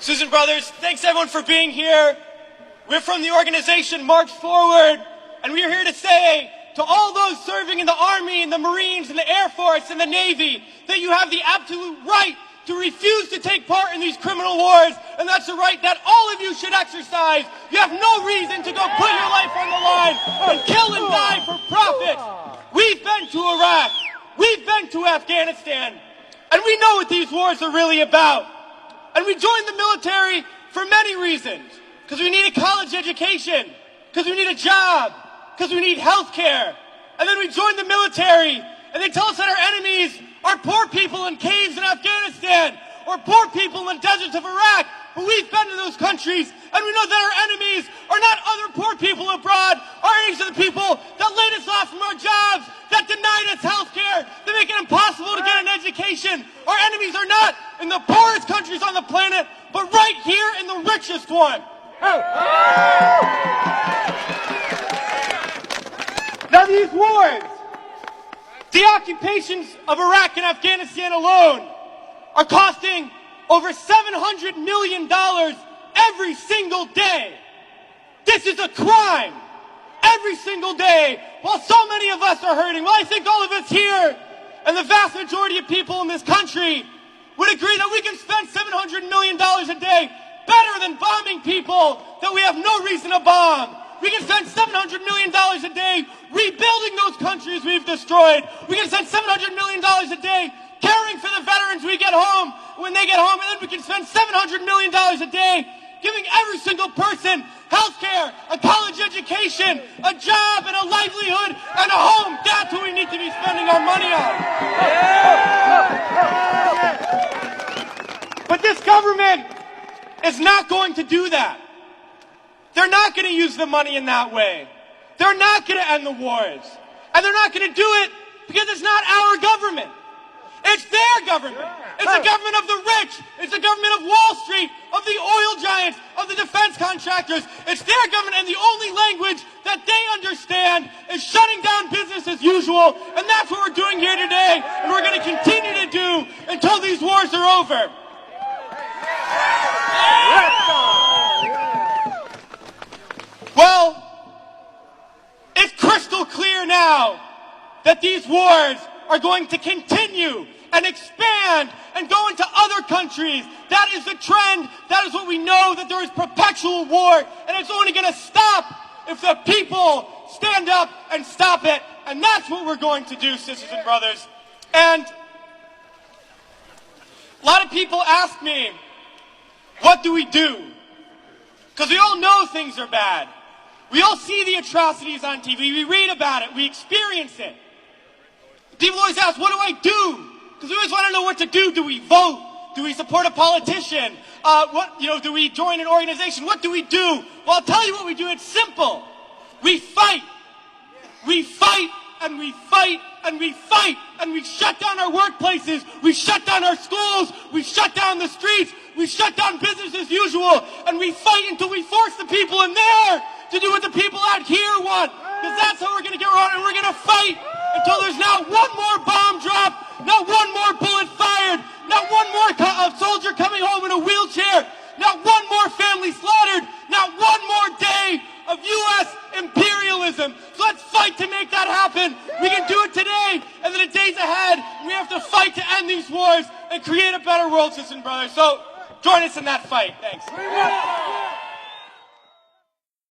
Sisters and brothers, thanks everyone for being here. We're from the organization March Forward, and we're here to say to all those serving in the Army and the Marines and the Air Force and the Navy that you have the absolute right to refuse to take part in these criminal wars, and that's a right that all of you should exercise. You have no reason to go put your life on the line and kill and die for profit. We've been to Iraq, we've been to Afghanistan, and we know what these wars are really about. And we joined the military for many reasons. Because we need a college education, because we need a job, because we need health care. And then we joined the military, and they tell us that our enemies are poor people in caves in Afghanistan, or poor people in the deserts of Iraq. But we've been to those countries, and we know that our enemies are not other poor people abroad. Our enemies are the people that laid us off from our jobs, that denied us health care, that make it impossible to get an education. Our enemies are not in the poorest countries on the planet, but right here in the richest one. Now these wars, the occupations of Iraq and Afghanistan alone, are costing over $700 million every single day. This is a crime. Every single day, while so many of us are hurting. Well, I think all of us here, and the vast majority of people in this country, would agree that we can spend $700 million a day better than bombing people that we have no reason to bomb. We can spend $700 million a day rebuilding those countries we've destroyed. We can spend $700 million a day caring for the veterans we get home when they get home. And then we can spend $700 million a day giving every single person health care, a college education, a job, and a livelihood, and a home. That's what we need to be spending our money on. But this government is not going to do that. They're not going to use the money in that way. They're not going to end the wars. And they're not going to do it because it's not our government. It's their government. It's the government of the rich. It's the government of Wall Street, of the oil giants, of the defense contractors. It's their government, and the only language that they understand is shutting down business as usual. And that's what we're doing here today, and we're going to continue to do until these wars are over. Well, it's crystal clear now that these wars are going to continue and expand and go into other countries. That is the trend. That is what we know, that there is perpetual war, and it's only going to stop if the people stand up and stop it. And that's what we're going to do, sisters and brothers. And a lot of people ask me, what do we do? Because we all know things are bad. We all see the atrocities on TV. We read about it. We experience it. People always ask, what do I do? Because we always want to know what to do. Do we vote? Do we support a politician? Do we join an organization? What do we do? Well, I'll tell you what we do. It's simple. We fight. We fight and we fight and we fight. And we shut down our workplaces. We shut down our schools. We shut down the streets. We shut down business as usual. And we fight until we force the people in there to do what the people out here want. Because that's how we're going to get around. And we're going to fight until there's not one more bomb drop, not one more bullet fired, not one more soldier coming home in a wheelchair, not one more family slaughtered, not one more day of U.S. imperialism. So let's fight to make that happen. We can do it today, and then the days ahead, we have to fight to end these wars and create a better world, sisters and brothers. So join us in that fight. Thanks.